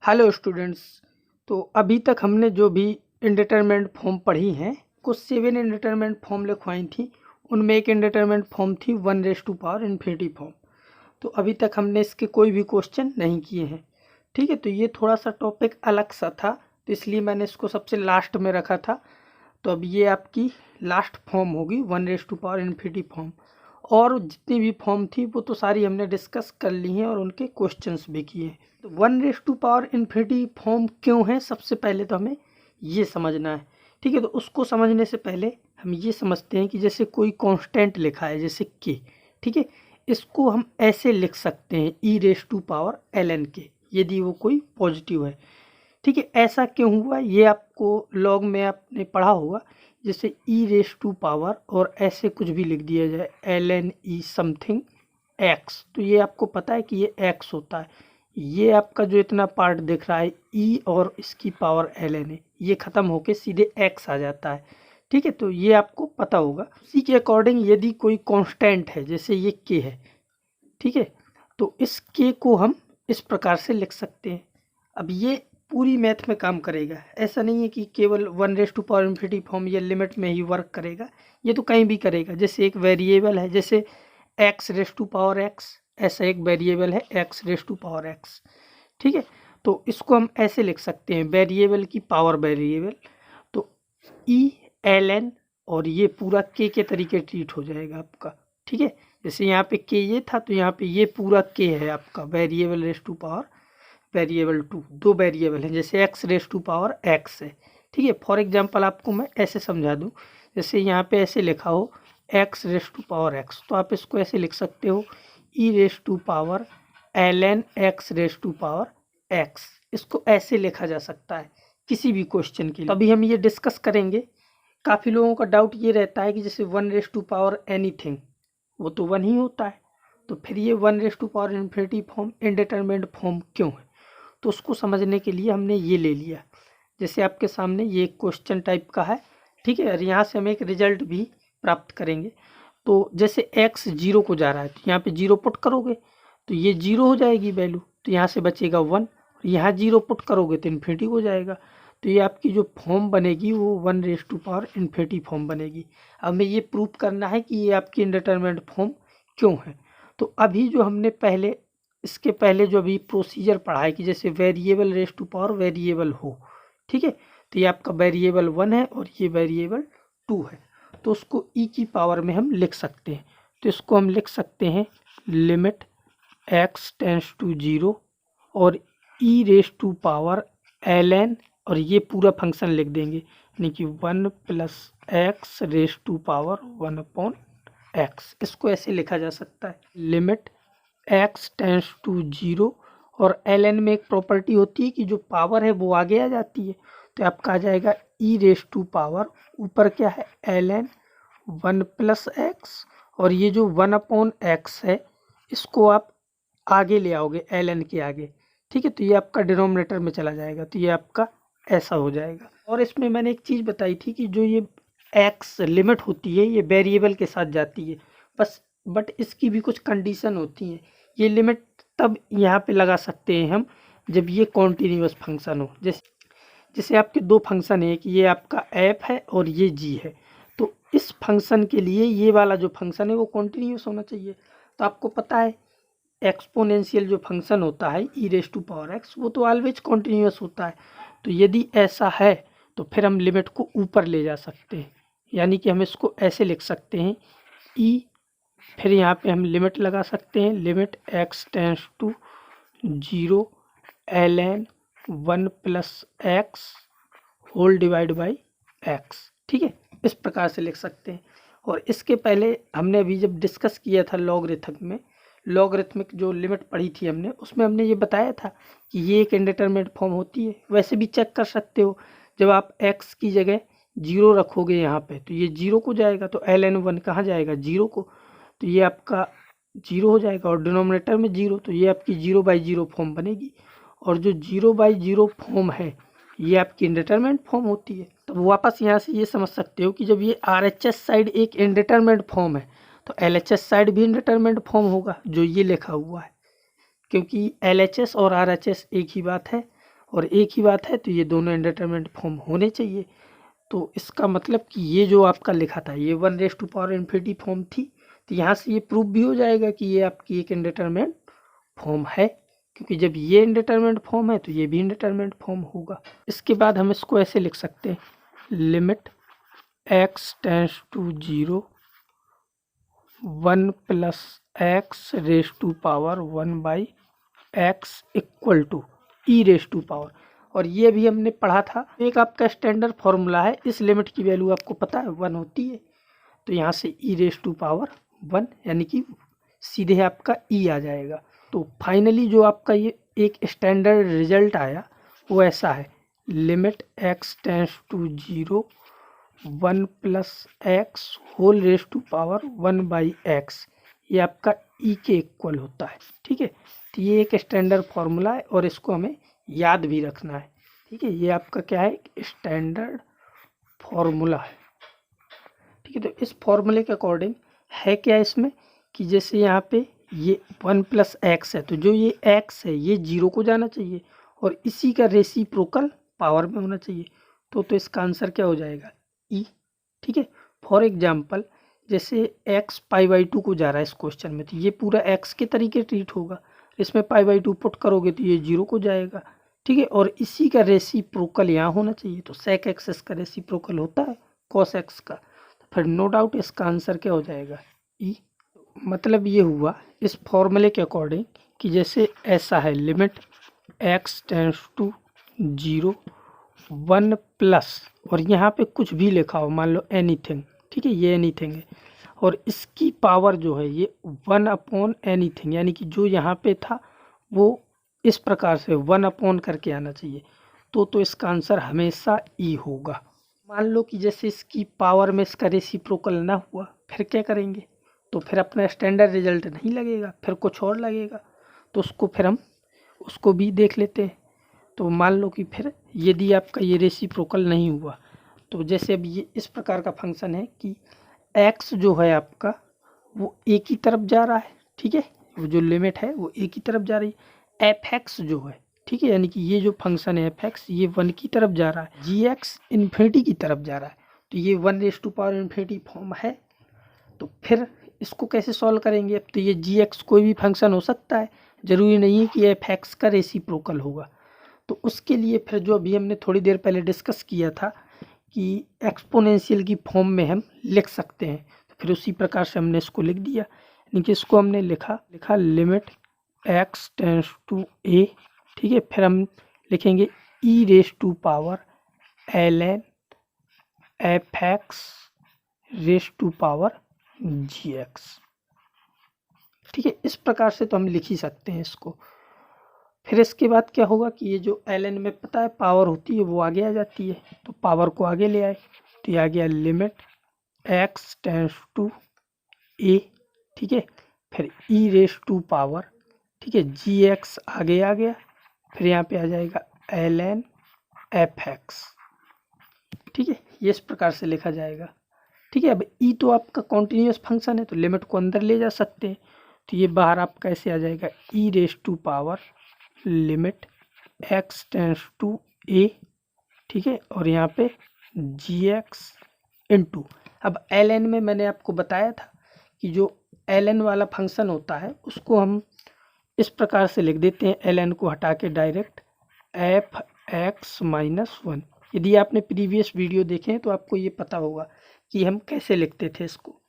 Hello students. तो अभी तक हमने जो भी इंडिटरमिनेंट फॉर्म पढ़ी हैं, कुछ 7 इंडिटरमिनेंट फॉर्म लिखवाई थी। उनमें एक इंडिटरमिनेंट फॉर्म थी 1⁻∞ फॉर्म। तो अभी तक हमने इसके कोई भी क्वेश्चन नहीं किए हैं। ठीक है, तो ये थोड़ा सा टॉपिक अलग सा था, तो इसलिए मैंने इसको सबसे लास्ट में रखा था। तो अब ये आपकी लास्ट फॉर्म होगी 1⁻∞ फॉर्म। और जितनी भी फॉर्म थी वो तो सारी हमने डिस्कस कर ली हैं और उनके क्वेश्चंस भी किए हैं। तो 1⁻∞ फॉर्म क्यों है, सबसे पहले तो हमें ये समझना है। ठीक है, तो उसको समझने से पहले हम ये समझते हैं कि जैसे कोई कांस्टेंट लिखा है जैसे के, ठीक है, इसको हम ऐसे लिख सकते हैं e⁻ln के, यदि वो कोई पॉजिटिव है। ठीक है, ऐसा क्यों हुआ ये आपको लॉग में आपने पढ़ा होगा। जैसे e⁻, और ऐसे कुछ भी लिख दिया जाए ln e समथिंग x, तो ये आपको पता है कि ये x होता है। ये आपका जो इतना पार्ट दिख रहा है e और इसकी पावर ln है, ये ख़त्म होके सीधे x आ जाता है। ठीक है, तो ये आपको पता होगा। इसी के अकॉर्डिंग यदि कोई कांस्टेंट है जैसे ये k है, ठीक है, तो इस k को हम इस प्रकार से लिख सकते हैं। अब ये पूरी मैथ में काम करेगा, ऐसा नहीं है कि केवल 1⁻∞ फॉर्म या लिमिट में ही वर्क करेगा, ये तो कहीं भी करेगा। जैसे एक वेरिएबल है जैसे x⁻x, ऐसा एक वेरिएबल है x⁻x। ठीक है, तो इसको हम ऐसे लिख सकते हैं, वेरिएबल की पावर वेरिएबल, तो e ln, और ये पूरा k के तरीके ट्रीट हो जाएगा आपका। ठीक है, जैसे यहाँ पे k ये था, तो यहाँ पे ये पूरा k है आपका variable raise to power variable 2। दो वेरिएबल है, जैसे x⁻x है। ठीक है, फॉर एग्जांपल आपको मैं ऐसे समझा दूं, जैसे यहाँ पे ऐसे लिखा हो x⁻x, तो आप इसको ऐसे लिख सकते हो e⁻ln x⁻x। इसको ऐसे लिखा जा सकता है किसी भी क्वेश्चन के लिए। तभी हम ये डिस्कस करेंगे। काफ़ी लोगों का डाउट ये रहता है कि जैसे 1⁻ एनीथिंग, वो तो 1 ही होता है, तो फिर ये 1⁻∞ फॉर्म इंडिटरमिनेंट फॉर्म क्यों है। तो उसको समझने के लिए हमने ये ले लिया। जैसे आपके सामने ये क्वेश्चन टाइप का है, ठीक है, और यहाँ से हम एक रिजल्ट भी प्राप्त करेंगे। तो जैसे x 0 को जा रहा है, तो यहाँ पे 0 पुट करोगे तो ये 0 हो जाएगी वैल्यू, तो यहाँ से बचेगा 1। यहाँ 0 पुट करोगे तो इन्फिनिटी हो जाएगा। तो ये आपकी जो फॉर्म बनेगी वो 1⁻∞ फॉर्म बनेगी। अब हमें ये प्रूव करना है कि ये आपकी इंडिटरमिनेंट फॉर्म क्यों है। तो अभी जो हमने पहले, इसके पहले जो अभी प्रोसीजर पढ़ा है कि जैसे variable raise to power variable हो, ठीक है, तो ये आपका वेरिएबल 1 है और ये वेरिएबल 2 है, तो उसको e की पावर में हम लिख सकते हैं। तो इसको हम लिख सकते हैं लिमिट x टेंड्स टू 0 और e⁻ln, और ये पूरा फंक्शन लिख देंगे, यानी कि 1 + x⁻1/x। इसको ऐसे लिखा जा सकता है लिमिट x टेंड्स टू 0, और ln में एक प्रॉपर्टी होती है कि जो पावर है वो आगे आ जाती है, तो आपका आ जाएगा e⁻, ऊपर क्या है ln 1 + x, और ये जो 1/x है इसको आप आगे ले आओगे ln के आगे। ठीक है, तो ये आपका डिनोमिनेटर में चला जाएगा, तो ये आपका ऐसा हो जाएगा। और इसमें मैंने एक चीज़ बताई थी कि जो ये x लिमिट होती है ये वेरिएबल के साथ जाती है बस, बट इसकी भी कुछ कंडीशन होती हैं। ये लिमिट तब यहाँ पे लगा सकते हैं हम जब ये कॉन्टीन्यूअस फंक्शन हो। जैसे आपके दो फंक्शन है, कि ये आपका f है और ये g है, तो इस फंक्शन के लिए ये वाला जो फंक्शन है वो कॉन्टीन्यूअस होना चाहिए। तो आपको पता है एक्सपोनेंशियल जो फंक्शन होता है e⁻x, वो तो ऑलवेज कॉन्टीन्यूअस होता है। तो यदि ऐसा है तो फिर हम लिमिट को ऊपर ले जा सकते हैं, यानी कि हम इसको ऐसे लिख सकते हैं e, फिर यहाँ पे हम लिमिट लगा सकते हैं limit x tends to 0 ln 1 + x whole divide by x। ठीक है, इस प्रकार से लिख सकते हैं। और इसके पहले हमने अभी जब डिस्कस किया था लॉगरिथमिक जो लिमिट पढ़ी थी हमने, उसमें हमने ये बताया था कि ये एक इंडिटरमिनेट फॉर्म होती है। वैसे भी चेक कर सकते हो, जब आप x की जगह 0 रखोगे यहाँ पे तो ये 0 को जाएगा, तो ln 1 कहाँ जाएगा 0 को, तो ये आपका 0 हो जाएगा, और डिनोमिनेटर में 0, तो ये आपकी 0/0 फॉर्म बनेगी। और जो 0/0 फॉर्म है ये आपकी इंडिटरमिनेंट फॉर्म होती है। तो वापस यहाँ से ये समझ सकते हो कि जब ये RHS साइड एक इंडिटरमिनेंट फॉर्म है तो LHS साइड भी इंडिटरमिनेंट फॉर्म होगा, जो ये लिखा हुआ है, क्योंकि LHS और RHS एक ही बात है। और एक ही बात है, तो ये दोनों इंडिटरमिनेट फॉर्म होने चाहिए। तो इसका मतलब कि ये जो आपका लिखा था ये 1⁻∞ फॉर्म थी, तो यहाँ से ये प्रूव भी हो जाएगा कि ये आपकी एक इंडिटरमिनेट फॉर्म है, क्योंकि जब ये इंडिटरमिनेट फॉर्म है तो ये भी इंडिटरमिनेट फॉर्म होगा। इसके बाद हम इसको ऐसे लिख सकते हैं, limit x tends to 0 1 + x⁻1/x equal to e⁻. और ये भी हमने पढ़ा था, एक आपका स्टैंडर्ड फॉर्मूला है, इस लिमिट की वैल्यू आपको पता है 1 होती है, तो यहाँ से e⁻1 यानी कि सीधे आपका e आ जाएगा। तो फाइनली जो आपका ये एक स्टैंडर्ड रिजल्ट आया वो ऐसा है, limit x tends to 0 1 + x⁻1/x, ये आपका e के इक्वल होता है। ठीक है, तो ये एक स्टैंडर्ड फॉर्मूला है और इसको हमें याद भी रखना है। ठीक है, ये आपका क्या है, स्टैंडर्ड फॉर्मूला है। ठीक है, तो इस फॉर्मूले के अकॉर्डिंग है क्या इसमें कि जैसे यहाँ पे ये 1 + x है, तो जो ये x है ये 0 को जाना चाहिए और इसी का रेसिप्रोकल पावर में होना चाहिए। तो इसका आंसर क्या हो जाएगा, e। ठीक है, फॉर एग्जाम्पल जैसे x π/2 को जा रहा है इस क्वेश्चन में, तो ये पूरा x के तरीके ट्रीट होगा, इसमें π/2 पुट करोगे तो ये 0 को जाएगा। ठीक है, और इसी का रेसिप्रोकल यहाँ होना चाहिए, तो sec x इसका रेसिप्रोकल होता है cos x का, तो फिर नो डाउट इसका आंसर क्या हो जाएगा, e। मतलब ये हुआ इस फॉर्मूले के अकॉर्डिंग कि जैसे ऐसा है, limit x tends to 0 1 plus, और यहाँ पे कुछ भी लिखा हो, मान लो एनीथिंग। ठीक है, ये एनीथिंग है और इसकी पावर जो है ये 1/anything, यानी कि जो यहाँ पे था वो इस प्रकार से 1 करके आना चाहिए। तो इसका आंसर हमेशा e होगा। मान लो कि जैसे इसकी पावर में इसका रेसिप्रोकल ना हुआ, फिर क्या करेंगे, तो फिर अपना स्टैंडर्ड रिजल्ट नहीं लगेगा, फिर कुछ और लगेगा, तो उसको फिर हम उसको भी देख लेते हैं। तो मान लो कि फिर यदि आपका ये रेसिप्रोकल नहीं हुआ, तो जैसे अब ये इस प्रकार का फंक्शन है कि x जो है आपका वो एक ही तरफ जा रहा है। ठीक है, वो जो लिमिट है वो एक ही तरफ जा रही है, fx जो है, ठीक है, यानी कि ये जो फंक्शन है fx ये 1 की तरफ जा रहा है, gx इन्फिनिटी की तरफ जा रहा है, तो ये 1⁻∞ फॉर्म है। तो फिर इसको कैसे सॉल्व करेंगे, अब तो ये gx कोई भी फंक्शन हो सकता है, ज़रूरी नहीं है कि fx का रेसिप्रोकल होगा। तो उसके लिए फिर जो अभी हमने थोड़ी देर पहले डिस्कस किया था कि एक्सपोनेंशियल की फॉर्म में हम लिख सकते हैं, तो फिर उसी प्रकार से हमने इसको लिख दिया, यानी कि इसको हमने लिखा limit x tends to a। ठीक है, फिर हम लिखेंगे e⁻ln f(x)⁻gx। ठीक है, इस प्रकार से तो हम लिख ही सकते हैं इसको। फिर इसके बाद क्या होगा कि ये जो ln में पता है पावर होती है वो आगे आ जाती है, तो पावर को आगे ले आए, तो ये आ गया limit x tends to a। ठीक है, फिर e⁻, ठीक है, gx आगे आ गया, फिर यहाँ पे आ जाएगा ln f(x). ठीक है, ये इस प्रकार से लिखा जाएगा। ठीक है, अब e तो आपका कॉन्टिन्यूस फंक्शन है, तो लिमिट को अंदर ले जा सकते हैं, तो ये बाहर आपका ऐसे आ जाएगा e⁻, limit x tends to a। ठीक है, और यहाँ पे gx इनटू, अब ln में मैंने आपको बताया था कि जो ln वाला फंक्शन होता है उसको हम इस प्रकार से लिख देते हैं, ln को हटा के डायरेक्ट f(x)-1। यदि आपने प्रीवियस वीडियो देखे हैं तो आपको ये पता होगा कि हम कैसे लिखते थे इसको।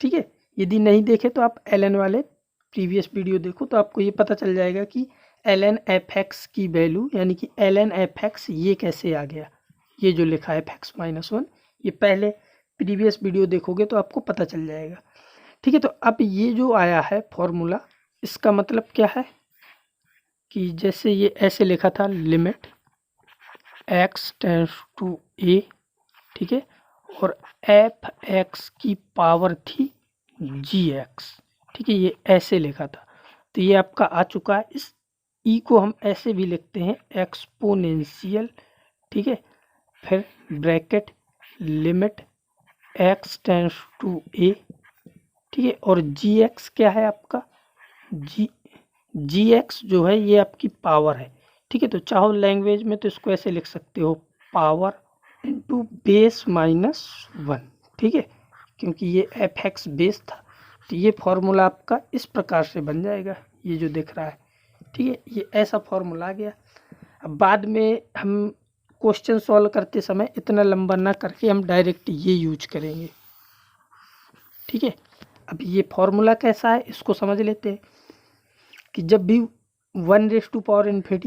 ठीक है, यदि नहीं देखे तो आप ln वाले प्रीवियस वीडियो देखो, तो आपको ये पता चल जाएगा कि ln f(x) की वैल्यू, यानी कि ln f(x) ये कैसे आ गया, ये जो लिखा है f(x)-1, ये पहले प्रीवियस वीडियो देखोगे तो आपको पता चल जाएगा। ठीक है, तो अब ये जो आया है फॉर्मूला, इसका मतलब क्या है कि जैसे ये ऐसे लिखा था, limit x tends to a। ठीक है, और f(x) की पावर थी gx। ठीक है, ये ऐसे लिखा था, तो ये आपका आ चुका है। इस e को हम ऐसे भी लिखते हैं, एक्सपोनेंशियल। ठीक है, फिर bracket limit x tends to a। ठीक है, और gx क्या है आपका, gx जो है ये आपकी पावर है, ठीक है। तो चाहो लैंग्वेज में तो इसको ऐसे लिख सकते हो, पावर इंटू बेस माइनस 1, ठीक है, क्योंकि ये एफ एक्स बेस था। तो ये फॉर्मूला आपका इस प्रकार से बन जाएगा, ये जो दिख रहा है, ठीक है, ये ऐसा फॉर्मूला आ गया। अब बाद में हम क्वेश्चन सॉल्व करते समय इतना लंबा ना करके हम डायरेक्ट ये यूज करेंगे, ठीक है। अब ये फॉर्मूला कैसा है इसको समझ लेते हैं कि जब भी 1⁻∞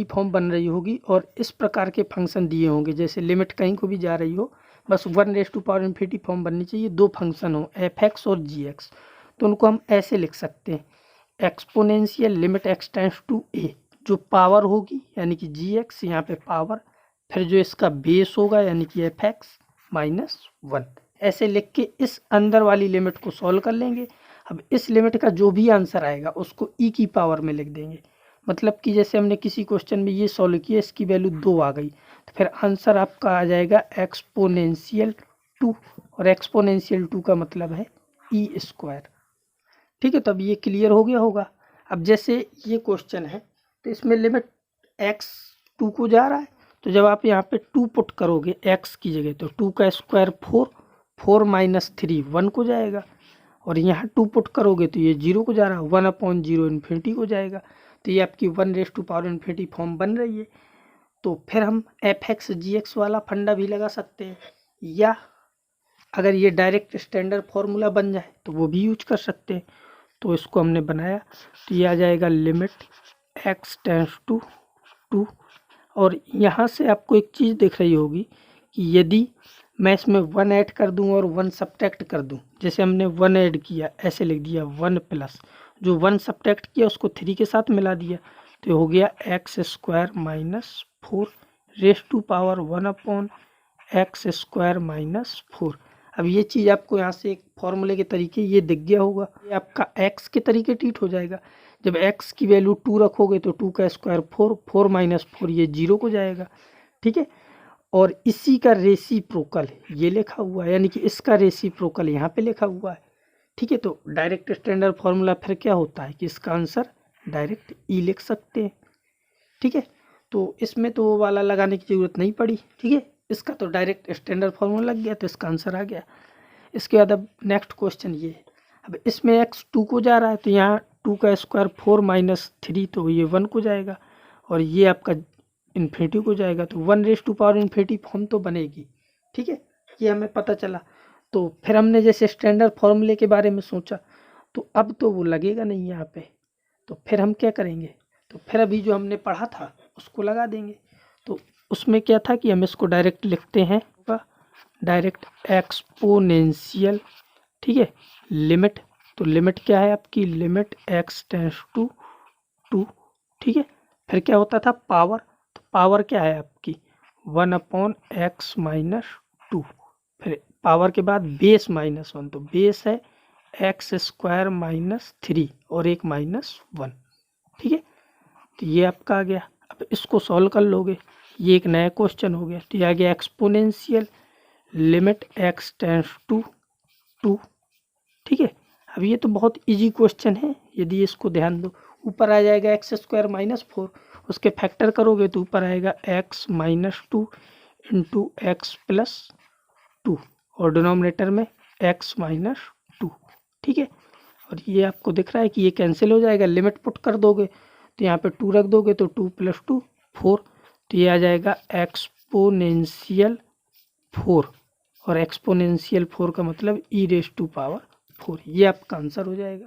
फॉर्म बन रही होगी और इस प्रकार के फंक्शन दिए होंगे, जैसे लिमिट कहीं को भी जा रही हो, बस 1⁻∞ फॉर्म बननी चाहिए, दो फंक्शन हो एफ एक्स और जी एक्स, तो उनको हम ऐसे लिख सकते हैं, exponential limit x tends to a, जो पावर होगी यानी कि जी एक्स, यहाँ पे पावर, फिर जो इसका बेस होगा यानी कि एफ एक्स माइनस 1, ऐसे लिख के इस अंदर वाली लिमिट को सॉल्व कर लेंगे। अब इस लिमिट का जो भी आंसर आएगा उसको ई की पावर में लिख देंगे, मतलब कि जैसे हमने किसी क्वेश्चन में ये सॉल्व किया, इसकी वैल्यू 2 आ गई, तो फिर आंसर आपका आ जाएगा एक्सपोनेंशियल 2, और एक्सपोनेंशियल 2 का मतलब है ई स्क्वायर, ठीक है। तो अब ये क्लियर हो गया होगा। अब जैसे ये क्वेश्चन है तो इसमें लिमिट एक्स 2 को जा रहा है, तो जब आप यहाँ पे 2 पुट करोगे एक्स की जगह, तो 2 का स्क्वायर 4, 4 माइनस 3 1 को जाएगा, और यहाँ 2 पुट करोगे तो ये 0 को जा रहा है, 1/0 इन्फिनिटी को जाएगा, तो ये आपकी 1⁻∞ फॉर्म बन रही है। तो फिर हम एफ एक्स जी एक्स वाला फंडा भी लगा सकते हैं, या अगर ये डायरेक्ट स्टैंडर्ड फार्मूला बन जाए तो वो भी यूज कर सकते हैं। तो इसको हमने बनाया, तो ये आ जाएगा लिमिट एक्स टेंड्स टू 2, और यहाँ से आपको एक चीज़ दिख रही होगी कि यदि मैं इसमें 1 ऐड कर दूं और 1 सब्ट्रैक्ट कर दूं, जैसे हमने 1 ऐड किया ऐसे लिख दिया 1 प्लस जो 1 सब्ट्रैक्ट किया उसको 3 के साथ मिला दिया, तो हो गया X square minus 4 raise to power 1/x square minus 4। अब ये चीज़ आपको यहाँ से एक फॉर्मूले के तरीके ये दिख गया होगा, ये आपका x के तरीके ट्रीट हो जाएगा। जब x की वैल्यू 2 रखोगे तो 2 का स्क्वायर 4, 4 माइनस 4 ये 0 को जाएगा, ठीक है। और इसी का रेसिप्रोकल ये लिखा हुआ है, यानी कि इसका रेसिप्रोकल यहाँ पे लिखा हुआ है, ठीक है। तो डायरेक्ट स्टैंडर्ड फार्मूला फिर क्या होता है कि इसका आंसर डायरेक्ट ई लिख सकते हैं, ठीक है। तो इसमें तो वो वाला लगाने की ज़रूरत नहीं पड़ी, ठीक है, इसका तो डायरेक्ट स्टैंडर्ड फार्मूला लग गया, तो इसका आंसर आ गया। इसके बाद अब नेक्स्ट क्वेश्चन ये है, अब इसमें एक्स 2 को जा रहा है, तो यहाँ 2 का स्क्वायर 4 माइनस 3, तो ये 1 को जाएगा, और ये आपका इन्फिनिटी को जाएगा, तो 1⁻∞ फॉर्म तो बनेगी, ठीक है, ये हमें पता चला। तो फिर हमने जैसे स्टैंडर्ड फार्मूले के बारे में सोचा, तो अब तो वो लगेगा नहीं यहाँ पे, तो फिर हम क्या करेंगे, तो फिर अभी जो हमने पढ़ा था उसको लगा देंगे। तो उसमें क्या था कि हम इसको डायरेक्ट लिखते हैं, डायरेक्ट एक्सपोनेंशियल, ठीक है, लिमिट, तो लिमिट क्या है आपकी, लिमिट एक्स टेंड्स टू 2, ठीक है। फिर क्या होता था पावर, तो पावर क्या है आपकी 1/x माइनस 2, फिर पावर के बाद बेस माइनस 1, तो बेस है एक्स स्क्वायर माइनस 3 और एक माइनस 1, ठीक है। तो ये आपका आ गया। अब इसको सॉल्व कर लोगे, ये एक नया क्वेश्चन हो गया, तो ये आ गया exponential limit x tends to 2, ठीक है। अब ये तो बहुत इजी क्वेश्चन है, यदि इसको ध्यान दो, ऊपर आ जाएगा एक्स स्क्वायर माइनस 4, उसके फैक्टर करोगे तो ऊपर आएगा x minus 2 into x plus 2, और डिनोमिनेटर में एक्स माइनस 2, ठीक है। और ये आपको दिख रहा है कि ये कैंसिल हो जाएगा, लिमिट पुट कर दोगे तो यहाँ पे 2 रख दोगे तो 2 + 2 4, तो ये आ जाएगा एक्सपोनेंशियल 4, और एक्सपोनेंशियल 4 का मतलब e⁻⁴, ये आपका आंसर हो जाएगा।